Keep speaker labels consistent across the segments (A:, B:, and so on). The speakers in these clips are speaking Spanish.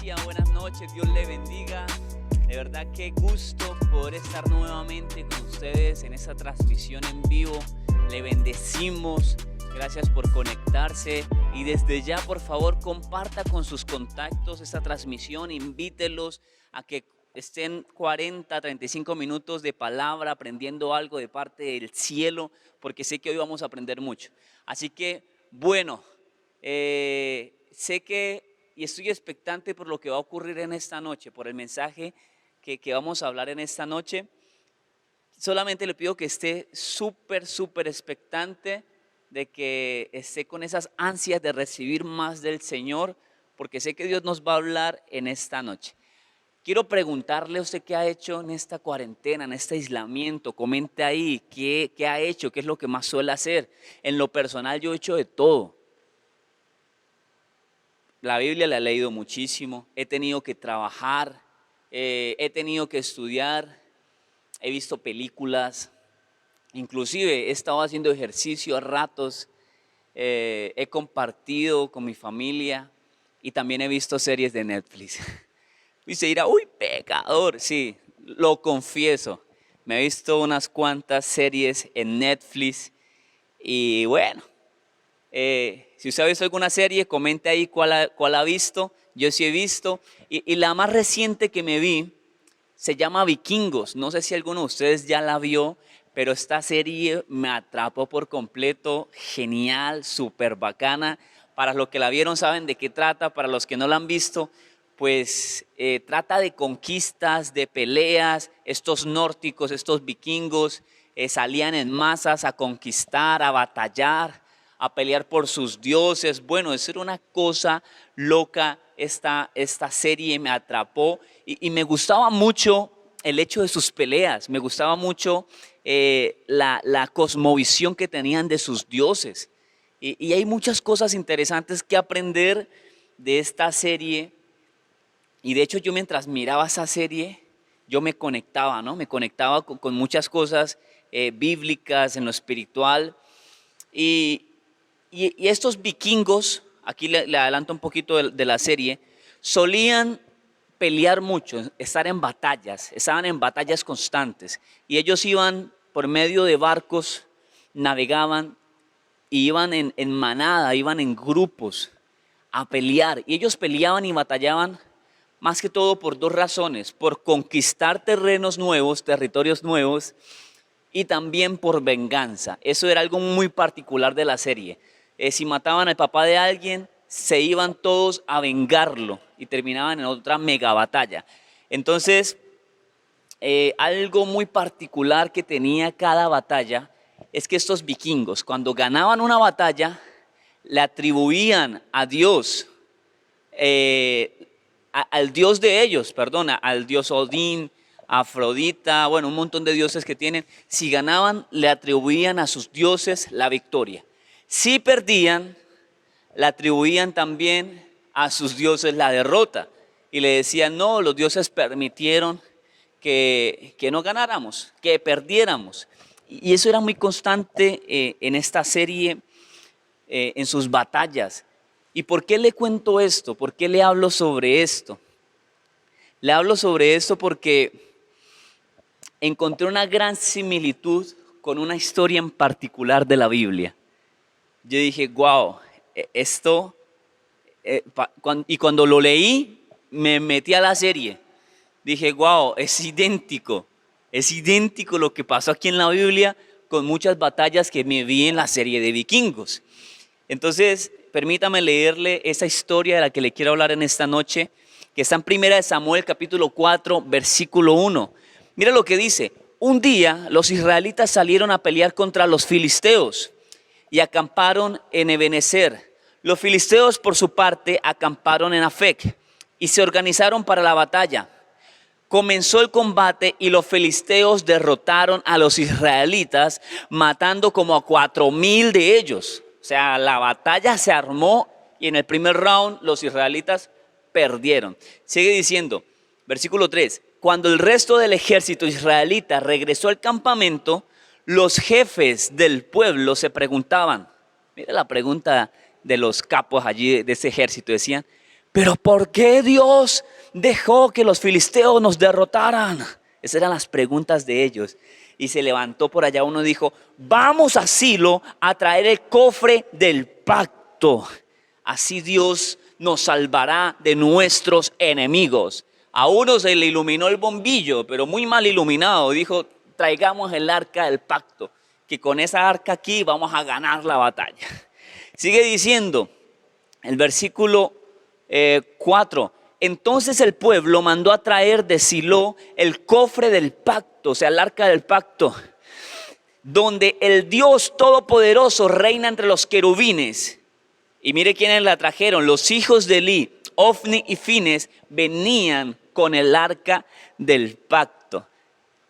A: día, buenas noches, Dios le bendiga. De verdad qué gusto poder estar nuevamente con ustedes en esta transmisión en vivo. Le bendecimos, gracias por conectarse y desde ya por favor comparta con sus contactos esta transmisión, invítelos a que estén 40, 35 minutos de palabra aprendiendo algo de parte del cielo, porque sé que hoy vamos a aprender mucho. Así que bueno, sé que y estoy expectante por lo que va a ocurrir en esta noche, por el mensaje que vamos a hablar en esta noche. Solamente le pido que esté súper expectante de que esté con esas ansias de recibir más del Señor, porque sé que Dios nos va a hablar en esta noche. Quiero preguntarle a usted qué ha hecho en esta cuarentena, en este aislamiento. Comente ahí qué ha hecho, qué es lo que más suele hacer. En lo personal yo he hecho de todo. La Biblia la he leído muchísimo, he tenido que trabajar, he tenido que estudiar, he visto películas, inclusive he estado haciendo ejercicio a ratos, he compartido con mi familia y también he visto series de Netflix. Y se dirá, uy, pecador, sí, lo confieso, me he visto unas cuantas series en Netflix y bueno. Si usted ha visto alguna serie, comente ahí cuál ha visto. Yo sí he visto. Y la más reciente que me vi se llama Vikingos. No sé si alguno de ustedes ya la vio, pero esta serie me atrapó por completo. Genial, súper bacana. Para los que la vieron saben de qué trata. Para los que no la han visto, pues trata de conquistas, de peleas. Estos nórdicos, estos vikingos salían en masas a conquistar, a batallar, a pelear por sus dioses. Bueno, eso era una cosa loca. Esta serie me atrapó y me gustaba mucho el hecho de sus peleas, me gustaba mucho la cosmovisión que tenían de sus dioses. Y hay muchas cosas interesantes que aprender de esta serie. Y de hecho yo mientras miraba esa serie, yo me conectaba, ¿no? Me conectaba con muchas cosas bíblicas en lo espiritual. Y estos vikingos, aquí le adelanto un poquito de la serie, solían pelear mucho, estaban en batallas constantes. Y ellos iban por medio de barcos, navegaban y iban en manada, iban en grupos a pelear. Y ellos peleaban y batallaban más que todo por dos razones: por conquistar terrenos nuevos, territorios nuevos, y también por venganza. Eso era algo muy particular de la serie. Si mataban al papá de alguien, se iban todos a vengarlo y terminaban en otra mega batalla. Entonces, algo muy particular que tenía cada batalla es que estos vikingos, cuando ganaban una batalla, le atribuían a Dios, al Dios de ellos, perdona, al Dios Odín, Afrodita, bueno, un montón de dioses que tienen. Si ganaban, le atribuían a sus dioses la victoria. Si perdían, le atribuían también a sus dioses la derrota. Y le decían, no, los dioses permitieron que no ganáramos, que perdiéramos. Y eso era muy constante en esta serie, en sus batallas. ¿Y por qué le cuento esto? ¿Por qué le hablo sobre esto? Le hablo sobre esto porque encontré una gran similitud con una historia en particular de la Biblia. Yo dije, wow, esto, y cuando lo leí, me metí a la serie. Dije, wow, es idéntico lo que pasó aquí en la Biblia con muchas batallas que me vi en la serie de Vikingos. Entonces, permítame leerle esa historia de la que le quiero hablar en esta noche, que está en 1 Samuel capítulo 4, versículo 1. Mira lo que dice: un día los israelitas salieron a pelear contra los filisteos y acamparon en Ebenezer. Los filisteos por su parte acamparon en Afec y se organizaron para la batalla. Comenzó el combate y los filisteos derrotaron a los israelitas, matando como a 4,000 de ellos. O sea, la batalla se armó y en el primer round los israelitas perdieron. Sigue diciendo, versículo 3. Cuando el resto del ejército israelita regresó al campamento, los jefes del pueblo se preguntaban, mira la pregunta de los capos allí de ese ejército, decían, pero ¿por qué Dios dejó que los filisteos nos derrotaran? Esas eran las preguntas de ellos. Y se levantó por allá uno y dijo, vamos a Silo a traer el cofre del pacto. Así Dios nos salvará de nuestros enemigos. A uno se le iluminó el bombillo, pero muy mal iluminado. Dijo, traigamos el arca del pacto, que con esa arca aquí vamos a ganar la batalla. Sigue diciendo el versículo 4. Entonces el pueblo mandó a traer de Silo el cofre del pacto, o sea, el arca del pacto, donde el Dios Todopoderoso reina entre los querubines. Y mire quiénes la trajeron, los hijos de Elí, Ofni y Fines, venían con el arca del pacto.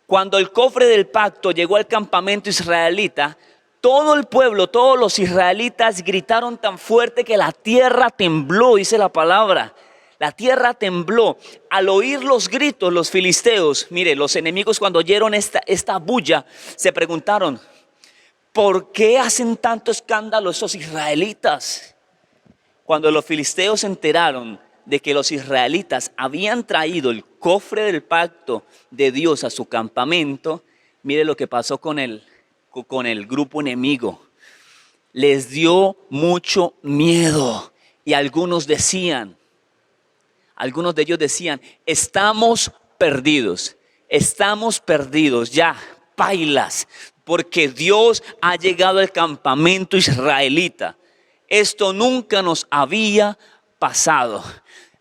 A: Cuando el cofre del pacto llegó al campamento israelita, todo el pueblo, todos los israelitas gritaron tan fuerte que la tierra tembló, dice la palabra. La tierra tembló. Al oír los gritos, los filisteos, mire, los enemigos cuando oyeron esta bulla, se preguntaron, ¿por qué hacen tanto escándalo esos israelitas? Cuando los filisteos se enteraron de que los israelitas habían traído el cofre del pacto de Dios a su campamento, mire lo que pasó con el grupo enemigo. Les dio mucho miedo y algunos de ellos decían, estamos perdidos, ya, pailas, porque Dios ha llegado al campamento israelita. Esto nunca nos había pasado.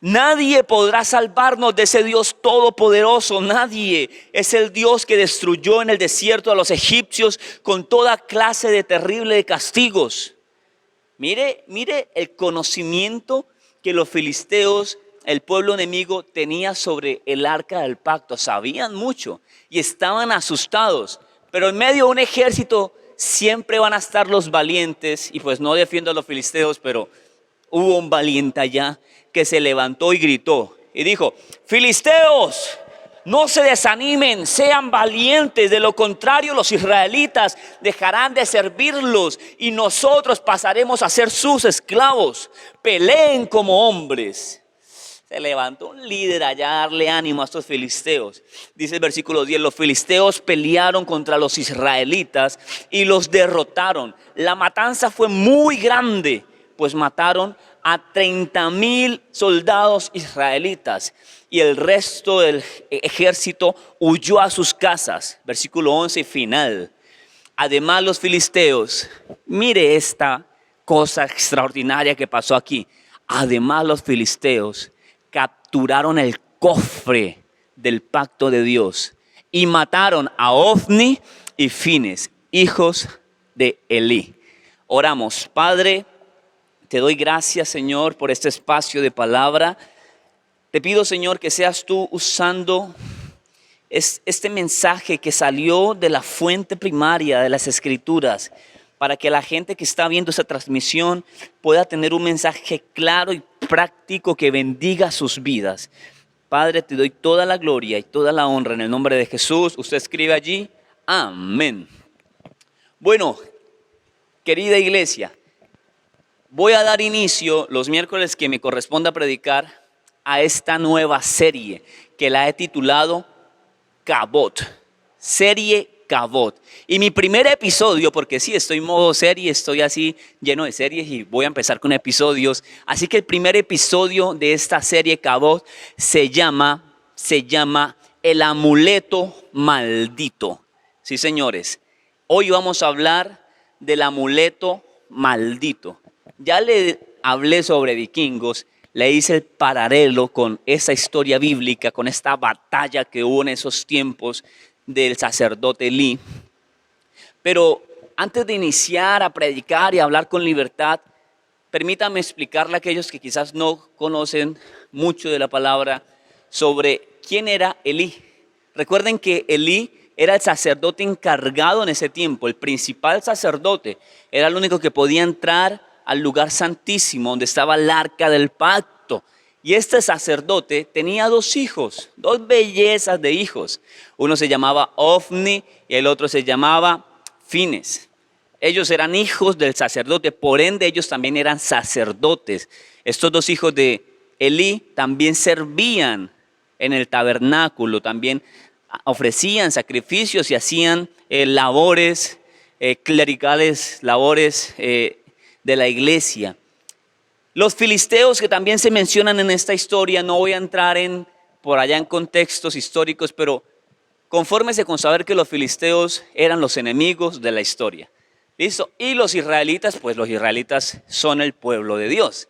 A: Nadie podrá salvarnos de ese Dios todopoderoso, nadie. Es el Dios que destruyó en el desierto a los egipcios con toda clase de terribles castigos. Mire el conocimiento que los filisteos, el pueblo enemigo, tenía sobre el arca del pacto. Sabían mucho y estaban asustados, pero en medio de un ejército siempre van a estar los valientes. Y pues no defiendo a los filisteos, pero hubo un valiente allá que se levantó y gritó y dijo, filisteos, no se desanimen, sean valientes, de lo contrario los israelitas dejarán de servirlos y nosotros pasaremos a ser sus esclavos. Peleen como hombres. Se levantó un líder allá a darle ánimo a estos filisteos. Dice el versículo 10, los filisteos pelearon contra los israelitas y los derrotaron. La matanza fue muy grande, pues mataron a 30,000 soldados israelitas y el resto del ejército huyó a sus casas. Versículo 11 final. Además los filisteos, mire esta cosa extraordinaria que pasó aquí. Además los filisteos capturaron el cofre del pacto de Dios y mataron a Ofni y Fines, hijos de Elí. Oramos. Padre, te doy gracias, Señor, por este espacio de palabra. Te pido, Señor, que seas tú usando este mensaje que salió de la fuente primaria de las Escrituras, para que la gente que está viendo esta transmisión pueda tener un mensaje claro y práctico que bendiga sus vidas. Padre, te doy toda la gloria y toda la honra en el nombre de Jesús. Usted escribe allí, amén. Bueno, querida iglesia, voy a dar inicio los miércoles que me corresponda predicar a esta nueva serie que la he titulado Cabot, serie Cabot. Y mi primer episodio, porque sí, estoy en modo serie, estoy así lleno de series y voy a empezar con episodios. Así que el primer episodio de esta serie Cabot se llama El amuleto maldito. Sí, señores, hoy vamos a hablar del amuleto maldito. Ya le hablé sobre vikingos, le hice el paralelo con esa historia bíblica, con esta batalla que hubo en esos tiempos del sacerdote Elí. Pero antes de iniciar a predicar y a hablar con libertad, permítame explicarle a aquellos que quizás no conocen mucho de la palabra sobre quién era Elí. Recuerden que Elí era el sacerdote encargado en ese tiempo, el principal sacerdote, era el único que podía entrar al lugar santísimo donde estaba el arca del pacto. Y este sacerdote tenía dos hijos, dos bellezas de hijos. Uno se llamaba Ofni y el otro se llamaba Fines. Ellos eran hijos del sacerdote, por ende ellos también eran sacerdotes. Estos dos hijos de Elí también servían en el tabernáculo, también ofrecían sacrificios y hacían labores clericales, labores de la iglesia. Los filisteos que también se mencionan en esta historia, no voy a entrar por allá en contextos históricos, pero confórmese con saber que los filisteos eran los enemigos de la historia. ¿Listo? Y los israelitas, pues los israelitas son el pueblo de Dios.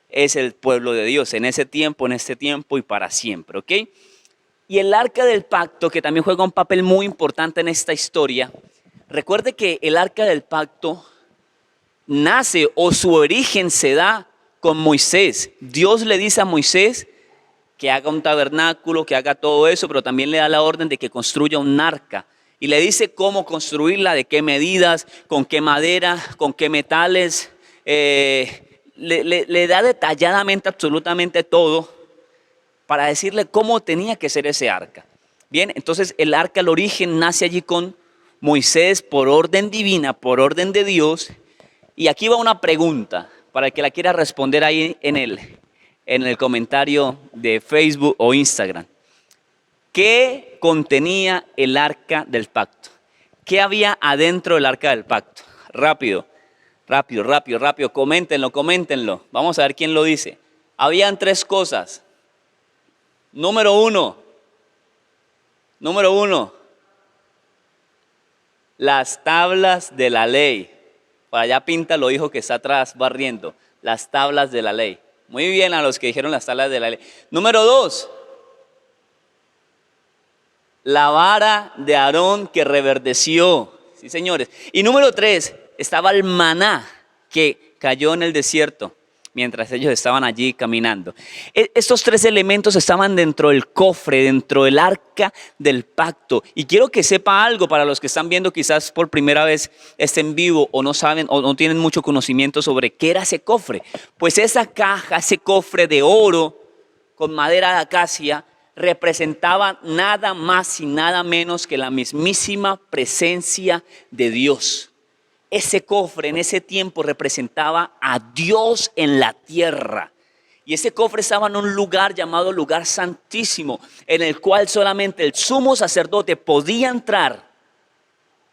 A: Es el pueblo de Dios en ese tiempo, en este tiempo y para siempre, ¿ok? Y el arca del pacto, que también juega un papel muy importante en esta historia. Recuerde que el arca del pacto nace o su origen se da con Moisés. Dios le dice a Moisés que haga un tabernáculo, que haga todo eso, pero también le da la orden de que construya un arca. Y le dice cómo construirla, de qué medidas, con qué madera, con qué metales. Le da detalladamente absolutamente todo para decirle cómo tenía que ser ese arca. Bien, entonces el arca, el origen, nace allí con Moisés por orden divina, por orden de Dios. Y aquí va una pregunta para el que la quiera responder ahí en el comentario de Facebook o Instagram. ¿Qué contenía el arca del pacto? ¿Qué había adentro del arca del pacto? Rápido, coméntenlo. Vamos a ver quién lo dice. Habían 3 cosas. Número uno, las tablas de la ley. Por allá Pinta lo dijo que está atrás barriendo. Las tablas de la ley. Muy bien a los que dijeron las tablas de la ley. Número 2, la vara de Aarón que reverdeció. Sí, señores. Y número 3, estaba el maná que cayó en el desierto mientras ellos estaban allí caminando. Estos 3 elementos estaban dentro del cofre, dentro del arca del pacto. Y quiero que sepa algo para los que están viendo quizás por primera vez este en vivo o no saben o no tienen mucho conocimiento sobre qué era ese cofre. Pues esa caja, ese cofre de oro con madera de acacia representaba nada más y nada menos que la mismísima presencia de Dios. Ese cofre en ese tiempo representaba a Dios en la tierra. Y ese cofre estaba en un lugar llamado lugar santísimo, en el cual solamente el sumo sacerdote podía entrar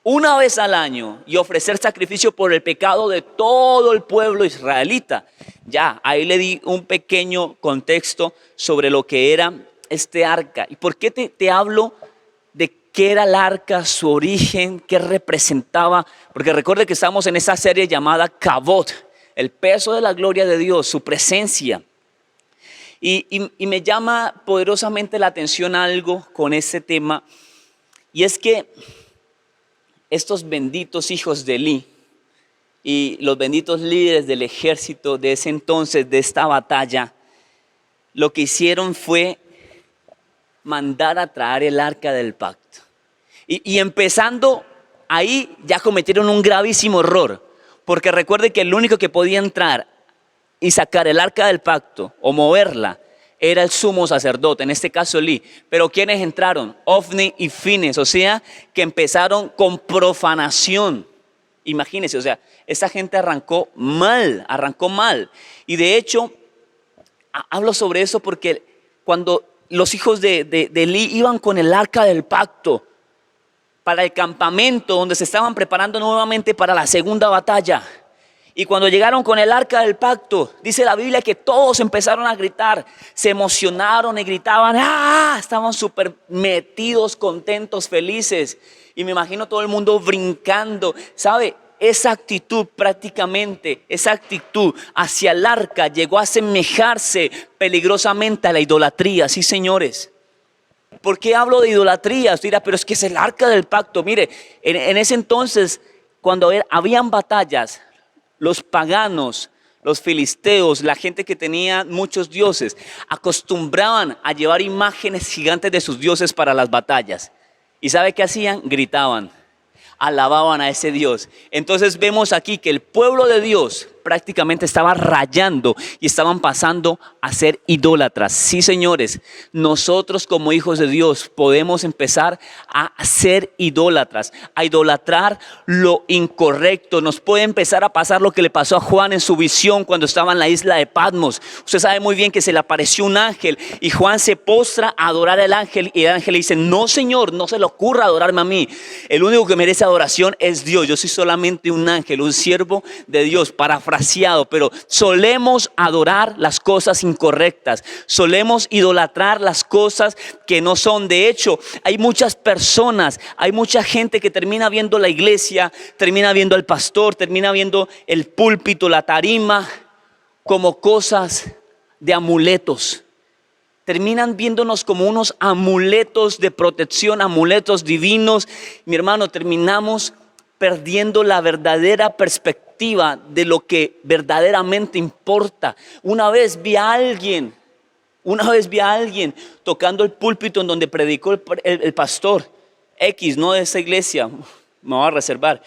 A: una vez al año y ofrecer sacrificio por el pecado de todo el pueblo israelita. Ya, ahí le di un pequeño contexto sobre lo que era este arca. ¿Y por qué te hablo de qué era el arca, su origen, qué representaba? Porque recuerde que estamos en esa serie llamada Kavod, el peso de la gloria de Dios, su presencia. Y me llama poderosamente la atención algo con este tema, y es que estos benditos hijos de Elí y los benditos líderes del ejército de ese entonces, de esta batalla, lo que hicieron fue mandar a traer el arca del pacto. Y empezando ahí ya cometieron un gravísimo error, porque recuerde que el único que podía entrar y sacar el arca del pacto o moverla era el sumo sacerdote, en este caso Elí. Pero ¿quiénes entraron? Ofni y Fines, o sea, que empezaron con profanación. Imagínense, o sea, esta gente arrancó mal. Y de hecho, hablo sobre eso porque cuando los hijos de Elí iban con el arca del pacto para el campamento donde se estaban preparando nuevamente para la segunda batalla, y cuando llegaron con el arca del pacto, dice la Biblia que todos empezaron a gritar, se emocionaron y gritaban, ¡ah! Estaban súper metidos, contentos, felices. Y me imagino todo el mundo brincando. ¿Sabe? Esa actitud prácticamente, esa actitud hacia el arca llegó a asemejarse peligrosamente a la idolatría. Sí, señores. ¿Por qué hablo de idolatría? Usted dirá, pero es que es el arca del pacto. Mire, en ese entonces, cuando habían batallas, los paganos, los filisteos, la gente que tenía muchos dioses, acostumbraban a llevar imágenes gigantes de sus dioses para las batallas. ¿Y sabe qué hacían? Gritaban, alababan a ese Dios. Entonces vemos aquí que el pueblo de Dios, prácticamente estaba rayando y estaban pasando a ser idólatras. Sí, señores, nosotros como hijos de Dios podemos empezar a ser idólatras, a idolatrar lo incorrecto. Nos puede empezar a pasar lo que le pasó a Juan en su visión cuando estaba en la isla de Patmos. Usted sabe muy bien que se le apareció un ángel y Juan se postra a adorar al ángel y el ángel le dice: no, Señor, no se le ocurra adorarme a mí. El único que merece adoración es Dios. Yo soy solamente un ángel, un siervo de Dios, parafraseado. Pero solemos adorar las cosas incorrectas, solemos idolatrar las cosas que no son. De hecho, hay muchas personas, hay mucha gente que termina viendo la iglesia, termina viendo al pastor, termina viendo el púlpito, la tarima, como cosas de amuletos. Terminan viéndonos como unos amuletos de protección, amuletos divinos. Mi hermano, terminamos perdiendo la verdadera perspectiva de lo que verdaderamente importa. Una vez vi a alguien tocando el púlpito en donde predicó el pastor X, no de esa iglesia, me voy a reservar,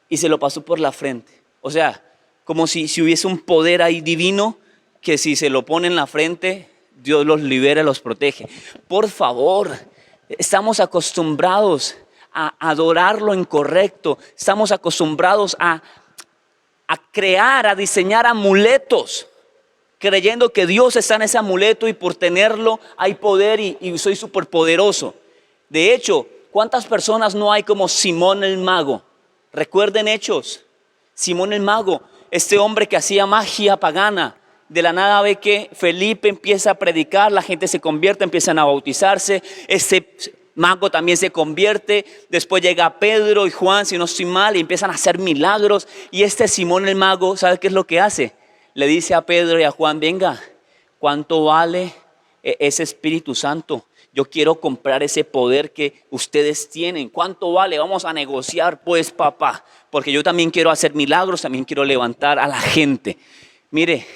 A: y se lo pasó por la frente. O sea, como si hubiese un poder ahí divino que si se lo pone en la frente, Dios los libera, los protege. Por favor, estamos acostumbrados a adorar lo incorrecto. Estamos acostumbrados a crear, a diseñar amuletos, creyendo que Dios está en ese amuleto y por tenerlo hay poder y soy súper poderoso. De hecho, ¿cuántas personas no hay como Simón el mago? Recuerden Hechos. Simón el mago, este hombre que hacía magia pagana. De la nada ve que Felipe empieza a predicar, la gente se convierte, empiezan a bautizarse, este mago también se convierte, después llega Pedro y Juan, si no estoy mal, y empiezan a hacer milagros. Y este Simón el mago, ¿sabe qué es lo que hace? Le dice a Pedro y a Juan: venga, ¿cuánto vale ese Espíritu Santo? Yo quiero comprar ese poder que ustedes tienen. ¿Cuánto vale? Vamos a negociar pues, papá, porque yo también quiero hacer milagros, también quiero levantar a la gente. Mire,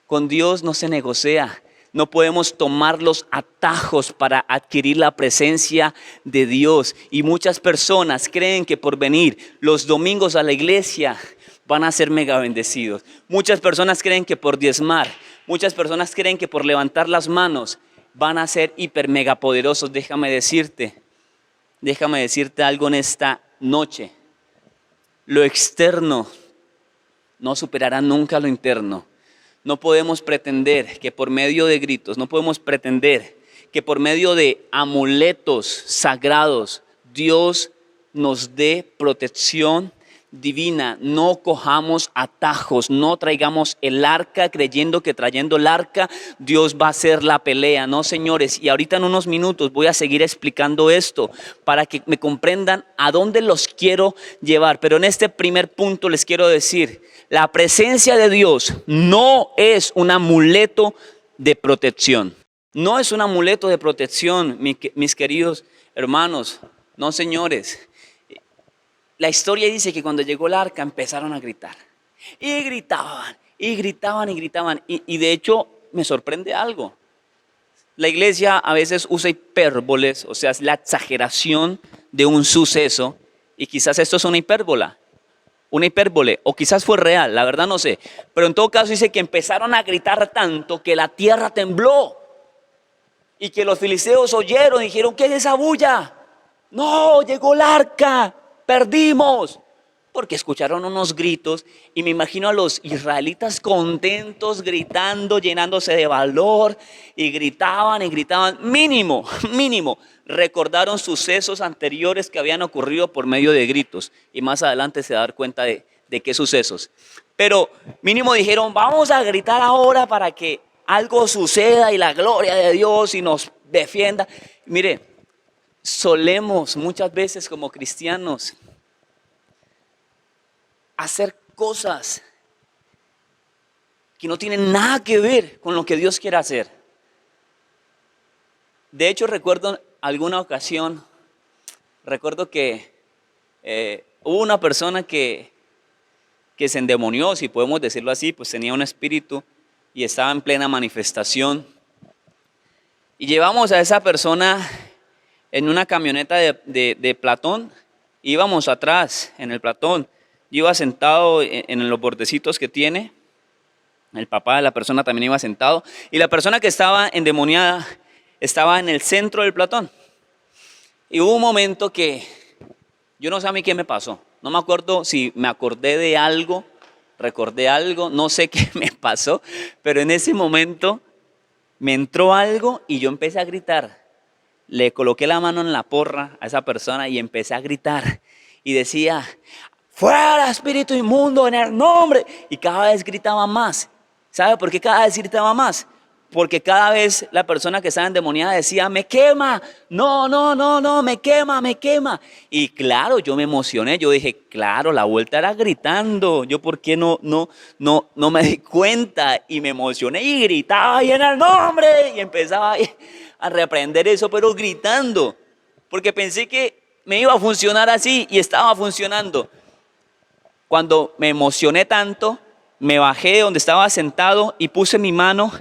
A: con Dios no se negocia. No podemos tomar los atajos para adquirir la presencia de Dios. Y muchas personas creen que por venir los domingos a la iglesia van a ser mega bendecidos. Muchas personas creen que por diezmar, muchas personas creen que por levantar las manos van a ser hiper mega poderosos. Déjame decirte algo en esta noche. Lo externo no superará nunca lo interno. No podemos pretender que por medio de gritos, no podemos pretender que por medio de amuletos sagrados Dios nos dé protección divina. No cojamos atajos, no traigamos el arca creyendo que trayendo el arca Dios va a hacer la pelea. No, señores, y ahorita en unos minutos voy a seguir explicando esto para que me comprendan a dónde los quiero llevar. Pero en este primer punto les quiero decir: la presencia de Dios no es un amuleto de protección. No es un amuleto de protección, mis queridos hermanos. No, señores. La historia dice que cuando llegó el arca empezaron a gritar. Y gritaban, y gritaban, y gritaban. Y de hecho me sorprende algo. La iglesia a veces usa hipérboles, o sea, es la exageración de un suceso. Y quizás esto es una hipérbole, o quizás fue real, la verdad no sé. Pero en todo caso dice que empezaron a gritar tanto que la tierra tembló. Y que los filisteos oyeron y dijeron: ¿qué es esa bulla? No, llegó el arca. Perdimos, porque escucharon unos gritos y me imagino a los israelitas contentos, gritando, llenándose de valor y gritaban. Mínimo, recordaron sucesos anteriores que habían ocurrido por medio de gritos y más adelante se dar cuenta de qué sucesos. Pero mínimo dijeron: vamos a gritar ahora para que algo suceda y la gloria de Dios y nos defienda. Mire, solemos muchas veces como cristianos hacer cosas que no tienen nada que ver con lo que Dios quiere hacer. De hecho, recuerdo alguna ocasión, que hubo una persona que se endemonió, si podemos decirlo así, pues tenía un espíritu y estaba en plena manifestación. Y llevamos a esa persona en una camioneta de Platón, íbamos atrás en el Platón, Yo iba sentado en los bordecitos que tiene, el papá de la persona también iba sentado, y la persona que estaba endemoniada estaba en el centro del platón. Y hubo un momento que yo no sé a mí qué me pasó, no me acuerdo si me acordé de algo, recordé algo, no sé qué me pasó, pero en ese momento me entró algo y yo empecé a gritar. Le coloqué la mano en la porra a esa persona y empecé a gritar y decía: fuera espíritu inmundo en el nombre. Y cada vez gritaba más. ¿Sabe por qué cada vez gritaba más? Porque cada vez la persona que estaba endemoniada decía: me quema, no, no, no, no, me quema, me quema. Y claro, yo me emocioné, yo dije, claro, la vuelta era gritando. Yo, ¿por qué no me di cuenta? Y me emocioné y gritaba y en el nombre. Y empezaba a reprender eso, pero gritando. Porque pensé que me iba a funcionar así y estaba funcionando. Cuando me emocioné tanto, me bajé de donde estaba sentado y puse mi mano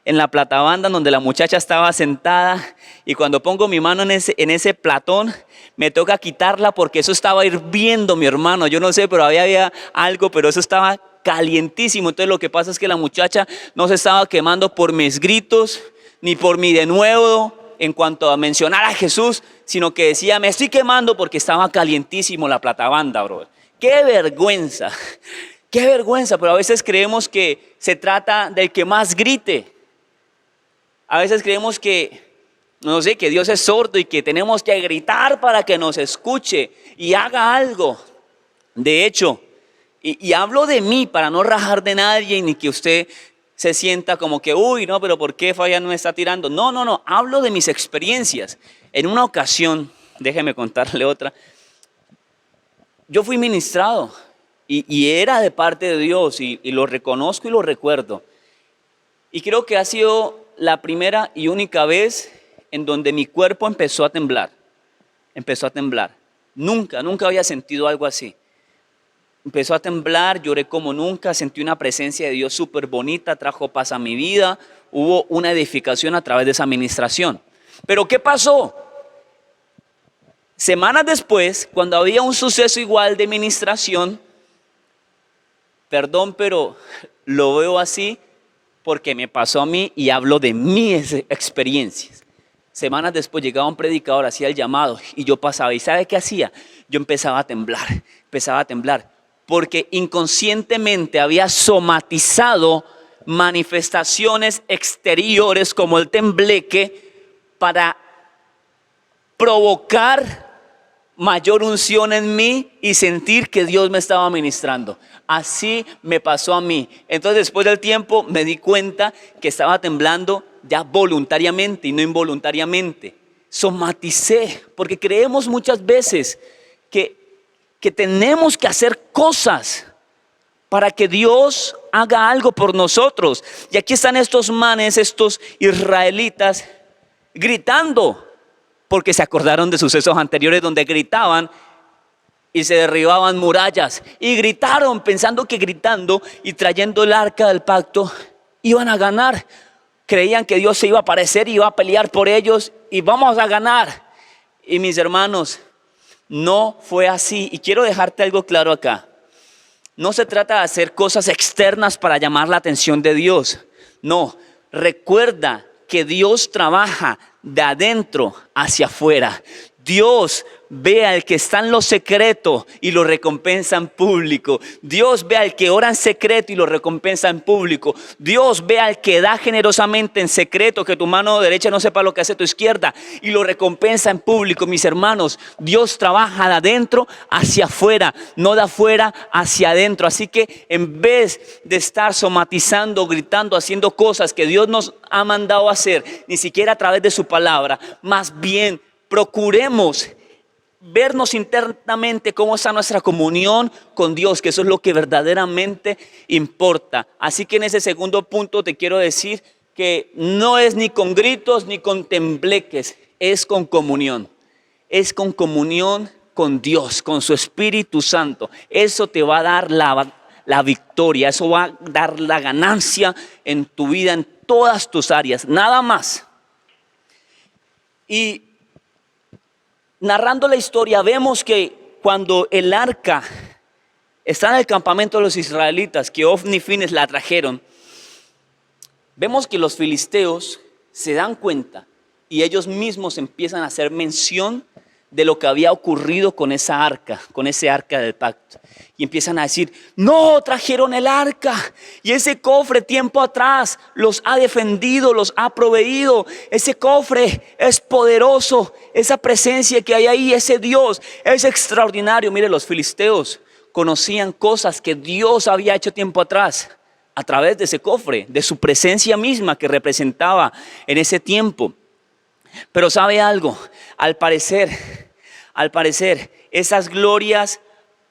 A: en la platabanda donde la muchacha estaba sentada, y cuando pongo mi mano en ese platón, me toca quitarla porque eso estaba hirviendo, mi hermano. Yo no sé, pero había algo, pero eso estaba calientísimo. Entonces lo que pasa es que la muchacha no se estaba quemando por mis gritos, ni por mi de nuevo en cuanto a mencionar a Jesús, sino que decía: me estoy quemando porque estaba calientísimo la platabanda, bro. ¡Qué vergüenza! ¡Qué vergüenza! Pero a veces creemos que se trata del que más grite. A veces creemos que, no sé, que Dios es sordo y que tenemos que gritar para que nos escuche y haga algo. De hecho, y hablo de mí para no rajar de nadie ni que usted se sienta como que, uy, no, pero ¿por qué Fabián no está tirando? No, hablo de mis experiencias. En una ocasión, déjeme contarle otra, yo fui ministrado y era de parte de Dios y lo reconozco y lo recuerdo. Y creo que ha sido la primera y única vez en donde mi cuerpo empezó a temblar. Empezó a temblar. Nunca había sentido algo así. Empezó a temblar, lloré como nunca, sentí una presencia de Dios súper bonita, trajo paz a mi vida, hubo una edificación a través de esa administración. Pero ¿qué pasó? Semanas después, cuando había un suceso igual de ministración, perdón, pero lo veo así porque me pasó a mí y hablo de mis experiencias. Semanas después llegaba un predicador, hacía el llamado y yo pasaba. ¿Y sabe qué hacía? Yo empezaba a temblar, porque inconscientemente había somatizado manifestaciones exteriores como el tembleque para provocar mayor unción en mí y sentir que Dios me estaba ministrando. Así me pasó a mí. Entonces, después del tiempo me di cuenta que estaba temblando ya voluntariamente y no involuntariamente. Somaticé, porque creemos muchas veces que tenemos que hacer cosas para que Dios haga algo por nosotros. Y aquí están estos manes, estos israelitas, gritando, porque se acordaron de sucesos anteriores donde gritaban y se derribaban murallas. Y gritaron pensando que gritando y trayendo el arca del pacto iban a ganar. Creían que Dios se iba a aparecer y iba a pelear por ellos y vamos a ganar. Y mis hermanos, no fue así. Y quiero dejarte algo claro acá. No se trata de hacer cosas externas para llamar la atención de Dios. No, recuerda que Dios trabaja de adentro hacia afuera. Dios ve al que está en lo secreto y lo recompensa en público. Dios ve al que ora en secreto y lo recompensa en público. Dios ve al que da generosamente en secreto, que tu mano derecha no sepa lo que hace tu izquierda, y lo recompensa en público. Mis hermanos, Dios trabaja de adentro hacia afuera, no de afuera hacia adentro. Así que en vez de estar somatizando, gritando, haciendo cosas que Dios nos ha mandado a hacer, ni siquiera a través de su palabra, más bien procuremos vernos internamente cómo está nuestra comunión con Dios, que eso es lo que verdaderamente importa. Así que en ese segundo punto te quiero decir que no es ni con gritos ni con tembleques, es con comunión. Es con comunión con Dios, con su Espíritu Santo. Eso te va a dar la victoria, eso va a dar la ganancia en tu vida, en todas tus áreas, nada más. Y narrando la historia, vemos que cuando el arca Está en el campamento de los israelitas, que Ofni y Fines la trajeron. Vemos que los filisteos se dan cuenta y ellos mismos empiezan a hacer mención de lo que había ocurrido con esa arca, con ese arca del pacto. Y empiezan a decir, no, trajeron el arca y ese cofre tiempo atrás los ha defendido, los ha proveído. Ese cofre es poderoso, esa presencia que hay ahí, ese Dios es extraordinario. Mire, los filisteos conocían cosas que Dios había hecho tiempo atrás a través de ese cofre, de su presencia misma que representaba en ese tiempo. Pero ¿sabe algo? Al parecer, esas glorias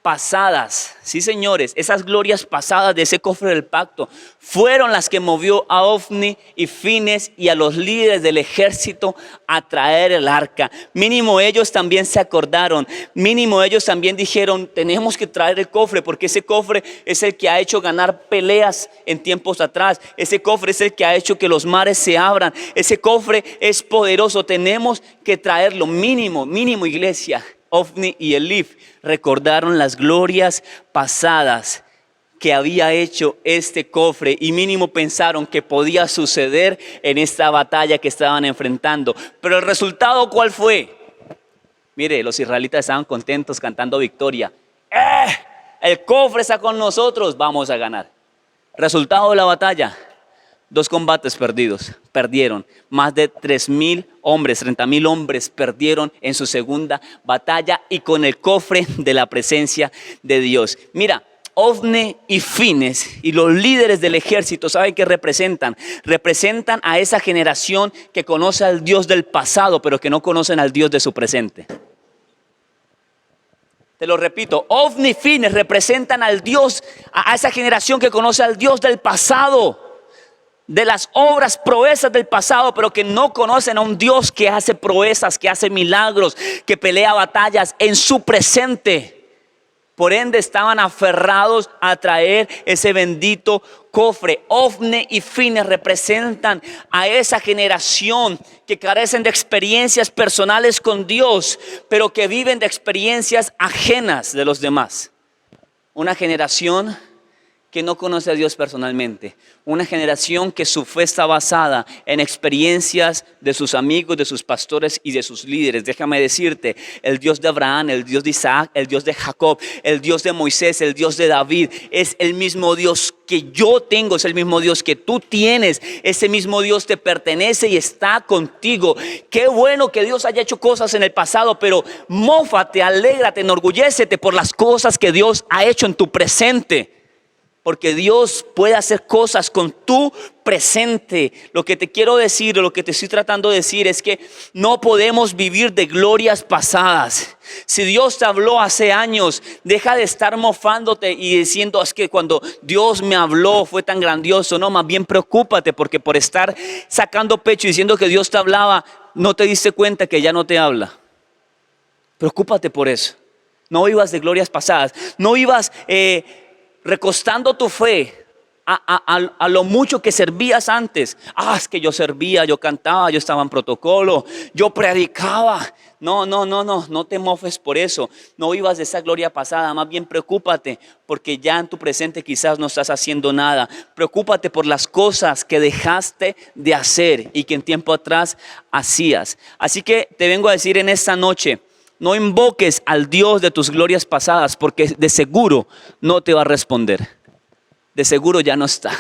A: pasadas, sí señores, esas glorias pasadas de ese cofre del pacto fueron las que movió a Ofni y Fines y a los líderes del ejército a traer el arca. Mínimo ellos también se acordaron, mínimo ellos también dijeron, tenemos que traer el cofre porque ese cofre es el que ha hecho ganar peleas en tiempos atrás, ese cofre es el que ha hecho que los mares se abran, ese cofre es poderoso, tenemos que traerlo. Mínimo iglesia. Ofni y Elif recordaron las glorias pasadas que había hecho este cofre y mínimo pensaron que podía suceder en esta batalla que estaban enfrentando. Pero el resultado, ¿cuál fue? Mire, los israelitas estaban contentos cantando victoria. El cofre está con nosotros, vamos a ganar. Resultado de la batalla. 2 combates perdieron. Más de 3,000 hombres, 30,000 hombres perdieron en su segunda batalla y con el cofre de la presencia de Dios. Mira, Ofni y Fines y los líderes del ejército, ¿saben qué representan? Representan a esa generación que conoce al Dios del pasado, pero que no conocen al Dios de su presente. Te lo repito, Ofni y Fines representan al Dios, a esa generación que conoce al Dios del pasado, de las obras, proezas del pasado, pero que no conocen a un Dios que hace proezas, que hace milagros, que pelea batallas en su presente. Por ende estaban aferrados a traer ese bendito cofre. Ofni y Fines representan a esa generación que carecen de experiencias personales con Dios, pero que viven de experiencias ajenas de los demás. Una generación que no conoce a Dios personalmente. Una generación que su fe está basada en experiencias de sus amigos, de sus pastores y de sus líderes. Déjame decirte, el Dios de Abraham, el Dios de Isaac, el Dios de Jacob, el Dios de Moisés, el Dios de David, es el mismo Dios que yo tengo, es el mismo Dios que tú tienes. Ese mismo Dios te pertenece y está contigo. Qué bueno que Dios haya hecho cosas en el pasado, pero mófate, alégrate, enorgullécete por las cosas que Dios ha hecho en tu presente. Porque Dios puede hacer cosas con tu presente. Lo que te quiero decir, o lo que te estoy tratando de decir es que no podemos vivir de glorias pasadas. Si Dios te habló hace años, deja de estar mofándote y diciendo, es que cuando Dios me habló fue tan grandioso. No, más bien preocúpate, porque por estar sacando pecho y diciendo que Dios te hablaba, no te diste cuenta que ya no te habla. Preocúpate por eso. No vivas de glorias pasadas. No vivas recostando tu fe a lo mucho que servías antes. Es que yo servía, yo cantaba, yo estaba en protocolo, yo predicaba. No te mofes por eso. No vivas de esa gloria pasada. Más bien preocúpate porque ya en tu presente quizás no estás haciendo nada. Preocúpate por las cosas que dejaste de hacer y que en tiempo atrás hacías. Así que te vengo a decir en esta noche, no invoques al Dios de tus glorias pasadas, porque de seguro no te va a responder. De seguro ya no está.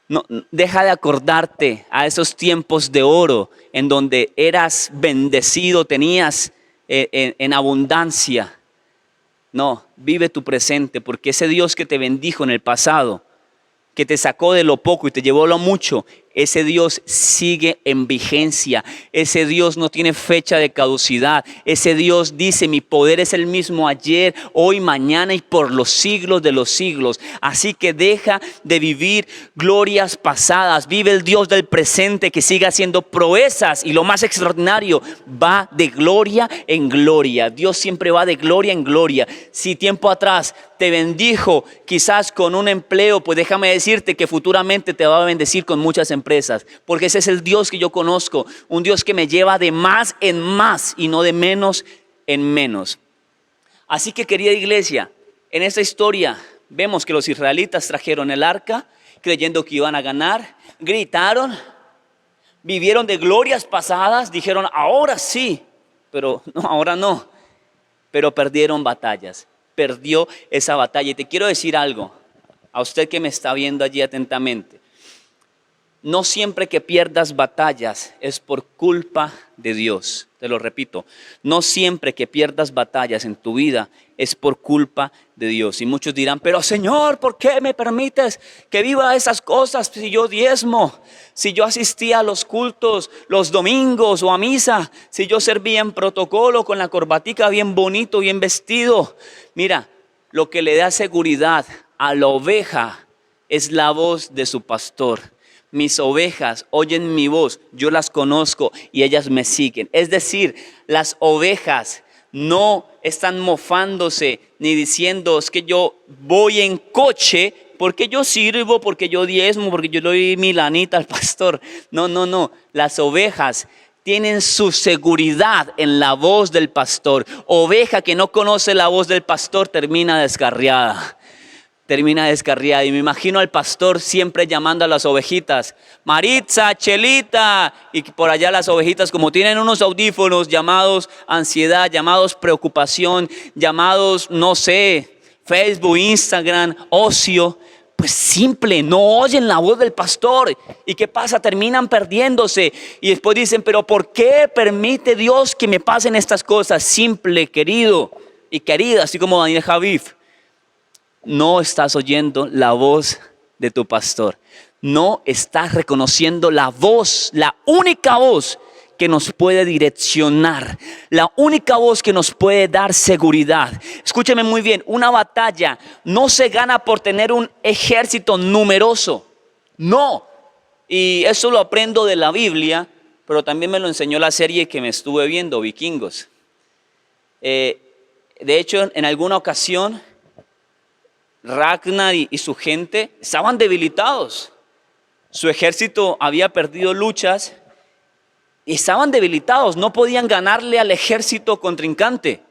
A: No, deja de acordarte a esos tiempos de oro en donde eras bendecido, tenías en abundancia. No, vive tu presente, porque ese Dios que te bendijo en el pasado, que te sacó de lo poco y te llevó a lo mucho, ese Dios sigue en vigencia. Ese Dios no tiene fecha de caducidad. Ese Dios dice, mi poder es el mismo ayer, hoy, mañana y por los siglos de los siglos. Así que deja de vivir glorias pasadas. Vive el Dios del presente que sigue haciendo proezas. Y lo más extraordinario, va de gloria en gloria. Dios siempre va de gloria en gloria. Si tiempo atrás te bendijo quizás con un empleo, pues déjame decirte que futuramente te va a bendecir con muchas empresas, porque ese es el Dios que yo conozco, un Dios que me lleva de más en más y no de menos en menos. Así que, querida iglesia, En esta historia vemos que los israelitas trajeron el arca creyendo que iban a ganar, gritaron, vivieron de glorias pasadas, dijeron ahora sí, pero no, ahora no, pero perdieron batallas, perdió esa batalla. Y te quiero decir algo, a usted que me está viendo allí atentamente, no siempre que pierdas batallas es por culpa de Dios. Te lo repito, no siempre que pierdas batallas en tu vida es por culpa de Dios. Y muchos dirán, pero Señor, ¿por qué me permites que viva esas cosas si yo diezmo? Si yo asistía a los cultos los domingos o a misa, si yo servía en protocolo con la corbatica bien bonito, bien vestido. Mira, lo que le da seguridad a la oveja es la voz de su pastor. Mis ovejas oyen mi voz, yo las conozco y ellas me siguen. Es decir, las ovejas no están mofándose ni diciendo es que yo voy en coche porque yo sirvo, porque yo diezmo, porque yo doy mi lanita al pastor. No. Las ovejas tienen su seguridad en la voz del pastor. Oveja que no conoce la voz del pastor termina descarriada. Y me imagino al pastor siempre llamando a las ovejitas, Maritza, Chelita, y por allá las ovejitas como tienen unos audífonos llamados ansiedad, llamados preocupación, llamados, no sé, Facebook, Instagram, ocio, pues simple, no oyen la voz del pastor. ¿Y qué pasa? Terminan perdiéndose y después dicen, pero ¿por qué permite Dios que me pasen estas cosas? Simple, querido y querida, así como Daniel Javif. No estás oyendo la voz de tu pastor. No estás reconociendo la voz, la única voz que nos puede direccionar, la única voz que nos puede dar seguridad. Escúcheme muy bien, una batalla no se gana por tener un ejército numeroso. No. Y eso lo aprendo de la Biblia, pero también me lo enseñó la serie que me estuve viendo, Vikingos. De hecho, en alguna ocasión Ragnar y su gente estaban debilitados. Su ejército había perdido luchas y estaban debilitados. No podían ganarle al ejército contrincante.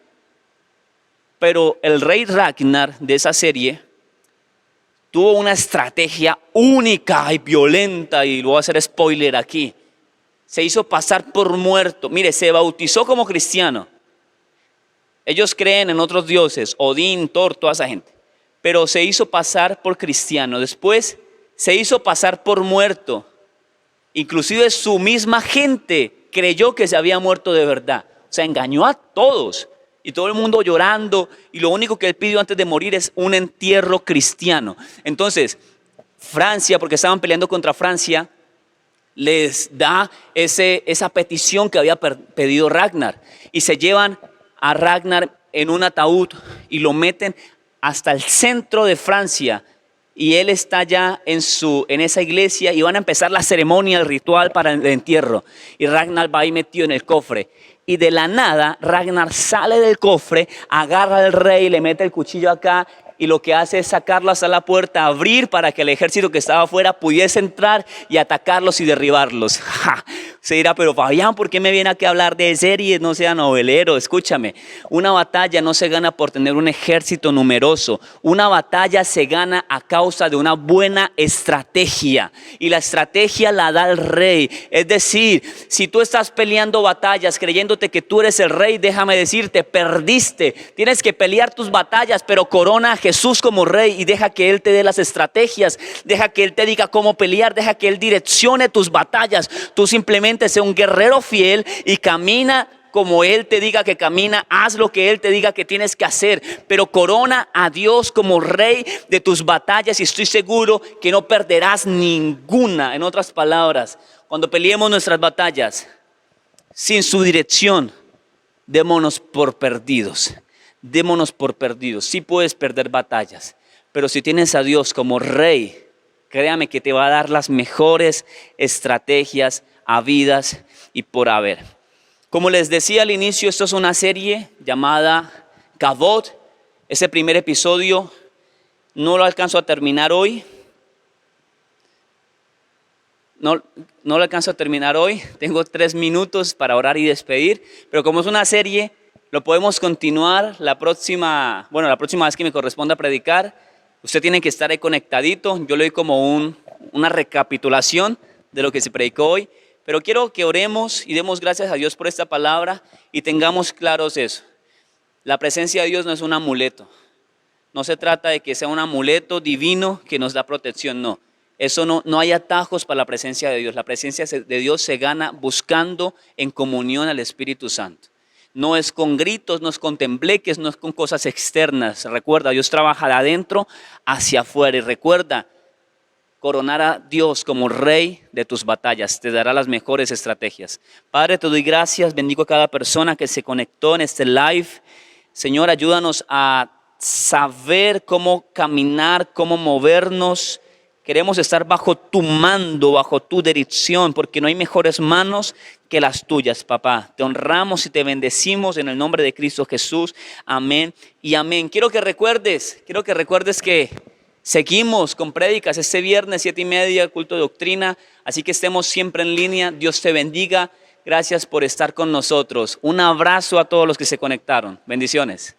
A: Pero el rey Ragnar de esa serie tuvo una estrategia única y violenta, y lo voy a hacer spoiler aquí. Se hizo pasar por muerto. Mire, se bautizó como cristiano. Ellos creen en otros dioses, Odín, Thor, toda esa gente. Pero se hizo pasar por cristiano. Después se hizo pasar por muerto. Inclusive su misma gente creyó que se había muerto de verdad. O sea, engañó a todos. Y todo el mundo llorando. Y lo único que él pidió antes de morir es un entierro cristiano. Entonces, Francia, porque estaban peleando contra Francia, les da esa petición que había pedido Ragnar. Y se llevan a Ragnar en un ataúd y lo meten hasta el centro de Francia, y él está ya en esa iglesia y van a empezar la ceremonia, el ritual para el entierro, y Ragnar va ahí metido en el cofre, y de la nada Ragnar sale del cofre, agarra al rey, le mete el cuchillo acá y lo que hace es sacarlo hasta la puerta, abrir para que el ejército que estaba afuera pudiese entrar y atacarlos y derribarlos. ¡Ja! Se dirá, pero Fabián, ¿por qué me viene aquí a hablar de series? No sea novelero. Escúchame, una batalla no se gana por tener un ejército numeroso. Una batalla se gana a causa de una buena estrategia, y la estrategia la da el rey. Es decir, si tú estás peleando batallas creyéndote que tú eres el rey, déjame decirte, perdiste. Tienes que pelear tus batallas, pero corona a Jesús como rey y deja que Él te dé las estrategias, deja que Él te diga cómo pelear, deja que Él direccione tus batallas. Tú simplemente sé un guerrero fiel y camina como Él te diga que camina, haz lo que Él te diga que tienes que hacer, pero corona a Dios como rey de tus batallas y estoy seguro que no perderás ninguna. En otras palabras, cuando peleemos nuestras batallas sin su dirección, démonos por perdidos. Démonos por perdidos. Sí puedes perder batallas, pero si tienes a Dios como rey, créame que te va a dar las mejores estrategias habidas y por haber. Como les decía al inicio, esto es una serie llamada Kavod. Ese primer episodio no lo alcanzo a terminar hoy. No lo alcanzo a terminar hoy. Tengo 3 minutos para orar y despedir. Pero como es una serie, Lo podemos continuar la próxima vez que me corresponda predicar. Usted tiene que estar ahí conectadito. Yo le doy como una recapitulación de lo que se predicó hoy. Pero quiero que oremos y demos gracias a Dios por esta palabra y tengamos claros eso. La presencia de Dios no es un amuleto. No se trata de que sea un amuleto divino que nos da protección, no. Eso no hay atajos para la presencia de Dios. La presencia de Dios se gana buscando en comunión al Espíritu Santo. No es con gritos, no es con tembleques, no es con cosas externas. Recuerda, Dios trabaja de adentro hacia afuera. Y recuerda, coronar a Dios como rey de tus batallas. Te dará las mejores estrategias. Padre, te doy gracias. Bendigo a cada persona que se conectó en este live. Señor, ayúdanos a saber cómo caminar, cómo movernos. Queremos estar bajo tu mando, bajo tu dirección, porque no hay mejores manos que las tuyas, papá. Te honramos y te bendecimos en el nombre de Cristo Jesús. Amén y amén. Quiero que recuerdes que seguimos con prédicas este viernes 7:30, culto de doctrina. Así que estemos siempre en línea. Dios te bendiga. Gracias por estar con nosotros. Un abrazo a todos los que se conectaron. Bendiciones.